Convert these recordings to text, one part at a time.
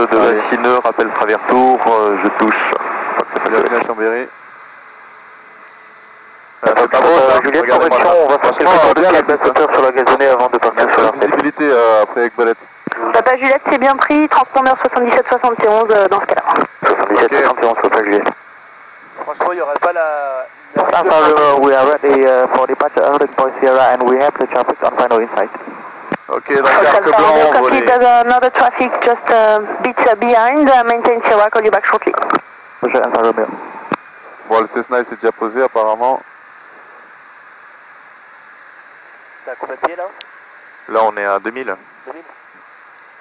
de Vassineux, rappel travers tour, je touche. Bienvenue à Chambéry. C'est pas beau ça, Juliette, correction, on va faire quelques bien la base hauteur sur la gazonnée avant de partir sur la visibilité après avec Bolette. Papa Juliette, c'est bien pris, transpondeur 7771 dans ce cas-là. 7771, Papa Juliette. Franchement, il n'y aurait pas la... We are ready for departure Early Point Sierra and we have the traffic on final insight. Ok, donc arc blanc envolé. There's another traffic just bit behind, maintain Sierra, call you back shortly. Alfa Romeo. Bon, le Cessna il s'est déjà posé apparemment. T'as combien de pieds là? Là on est à 2000. 2000.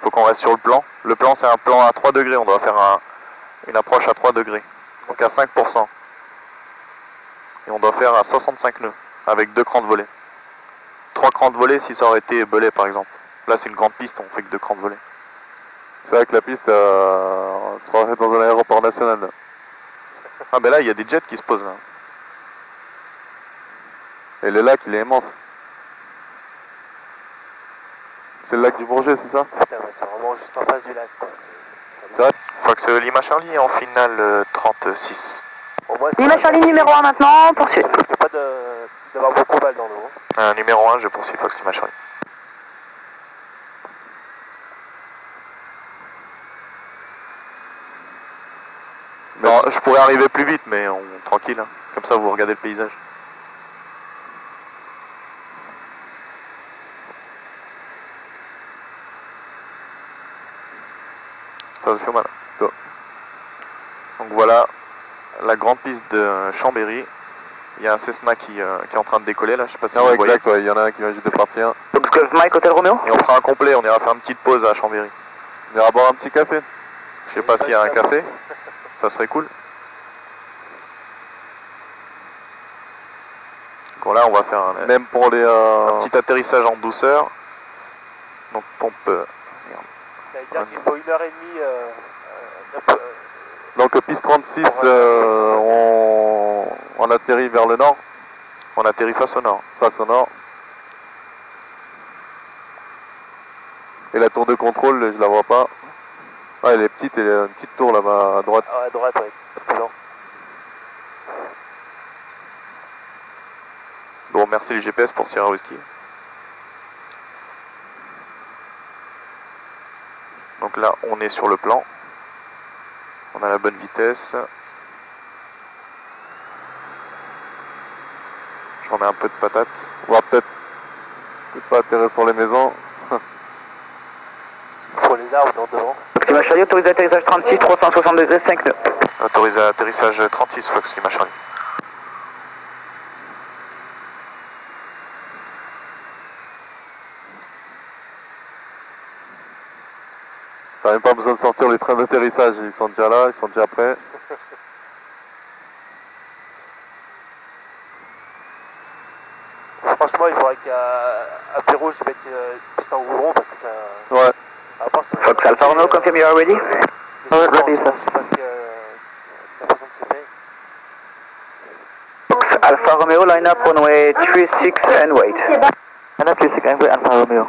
Faut qu'on reste sur le plan. Le plan c'est un plan à 3 degrés, on doit faire une approche à 3 degrés. Donc à 5%. Et on doit faire à 65 nœuds, avec 2 crans de volée. 3 crans de volée si ça aurait été Belay par exemple. Là c'est une grande piste, on fait que 2 crans de volée. C'est vrai que la piste, tu vas dans un aéroport national. Là. Ah ben là il y a des jets qui se posent là. Et le lac il est immense. C'est le lac du Bourget, c'est ça? Putain, ouais, c'est vraiment juste en face du lac. C'est vrai. Fox Lima Charlie en finale 36. Bon, moi, Lima Charlie numéro 1 maintenant, poursuite. Ça risque pas d'avoir beaucoup de balles dans l'eau. Numéro 1, je poursuis Fox Lima Charlie. Non, je pourrais arriver plus vite, mais tranquille. Hein. Comme ça, vous regardez le paysage. Ça se fait mal. Donc voilà, la grande piste de Chambéry. Il y a un Cessna qui est en train de décoller là, je sais pas si vous voyez. Exact, ouais, il y en a un qui vient juste de partir. Donc Mike, Hôtel Romeo. Et on fera un complet, on ira faire une petite pause à Chambéry. On ira boire un petit café. Je sais pas s'il y a un café, ça serait cool. Donc là on va faire même pour les un petit atterrissage en douceur. Donc pompe. Ça veut dire qu'il faut 1h30. Donc piste 36, on atterrit vers le nord. On atterrit face au nord. Face au nord. Et la tour de contrôle, je la vois pas. Ah, elle est petite, elle est une petite tour là-bas à droite. Ah, à droite, ouais. C'est blanc. Bon, merci les GPS pour Sierra Whiskey. Donc là, on est sur le plan. On a la bonne vitesse. Je remets un peu de patate. On va peut-être pas atterrir sur les maisons. Pour les arbres dans devant. Lima Charlie, autorisé atterrissage 36, 360 degrés, 5 nœuds. Autorisé atterrissage 36, Fox Lima Charlie. T'as même pas besoin de sortir les trains d'atterrissage, ils sont déjà là, ils sont déjà prêts. Franchement, il faudrait qu'à Pérouge, je mette une piste en goudron parce que ça. Ouais. À part ça. Fox Alpha Romeo, confirm you are ready? Ready, sir. Je sais pas ce que la personne s'est fait. Fox Alpha Romeo, line up runway 36 and wait. Line up 36 and wait, Alpha Romeo.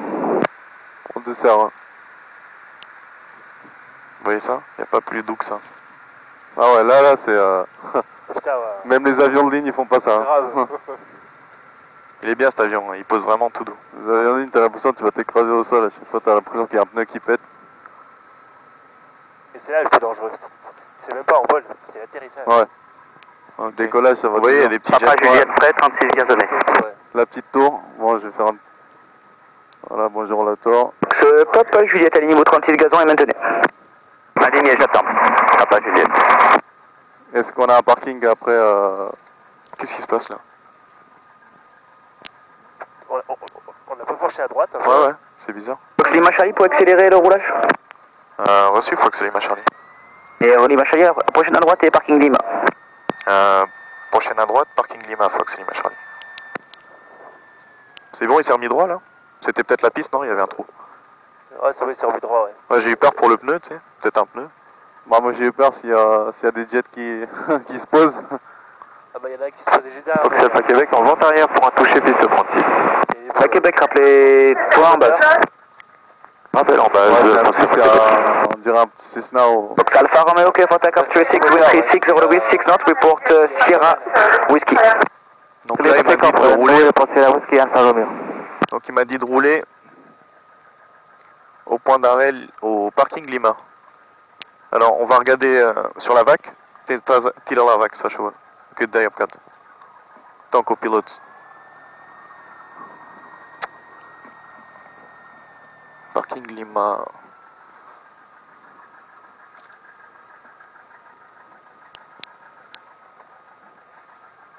On dessert. Hein. Vous voyez ça? Il n'y a pas plus doux que ça. Ah ouais, là c'est... Putain, ouais. Même les avions de ligne, ils font pas ça. Hein. Grave. Il est bien cet avion, il pose vraiment tout doux. Les avions de ligne, t'as l'impression que tu vas t'écraser au sol. À chaque fois, t'as l'impression qu'il y a un pneu qui pète. Et c'est là le plus dangereux. C'est même pas en vol, c'est l'atterrissage. Ouais. En décollage, ça va. Vous voyez, il y a des petits Papa jets. Juliette, prêt, 36 gazonnés. Ouais. La petite tour. Bon, je vais faire un... Voilà, bonjour la tour. Papa Juliette, alignez-vous 36 gazons et maintenez. Aligné, j'attends. Papa Juliette. Est-ce qu'on a un parking après Qu'est-ce qui se passe là? On n'a pas penché à droite. Hein, Ouais, c'est bizarre. Fox Lima Charlie pour accélérer le roulage. Reçu, Fox Lima Charlie. Et Lima Charlie, prochaine à droite et parking Lima. Prochaine à droite, parking Lima, Fox Lima Charlie. C'est bon, il s'est remis droit là? C'était peut-être la piste, non? Il y avait un trou. Ouais, c'est vrai, c'est remis droit, ouais. Ouais, j'ai eu peur pour le pneu, tu sais. Peut-être un pneu. Bah, moi j'ai eu peur s'il y a des jets qui, qui se posent. Ah bah, il y en a un qui se posait juste derrière. Fox Alpha Québec, en vente arrière pour un toucher piste 36. À Québec, rappelez-toi en base. Rappel en base. On dirait un petit Cessna au... Box Alpha Romeo, clear for takeoff 36, wind 36, 0 degrés, 6 knots, report Sierra Whiskey. Donc là, il m'a dit de rouler. Pour Sierra Whiskey, Alpha Romeo. Donc il m'a dit de rouler au point d'arrêt, au parking Lima. Alors on va regarder sur la vac. Tira la vac, Sachou. Que d'ailleurs, Kat. Tant qu'au pilote. Parking Lima.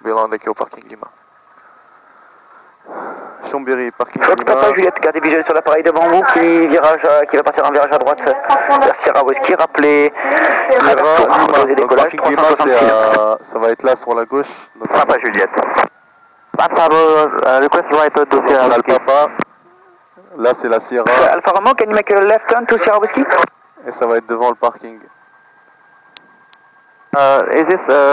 Bélan avec au parking Lima. Chambéry, parking Fox Lima. Papa Juliette, gardez visuel sur l'appareil devant vous qui va partir en virage à droite vers Sierra Whiskey. Rappelez décollage, Parking Lima, ça va être là sur la gauche. Papa Juliette. Alpha request right to Sierra Whiskey. Papa. Là c'est la Sierra. Alpha Romeo, can you make a left turn to Sierra Whiskey? Et ça va être devant le parking. Is this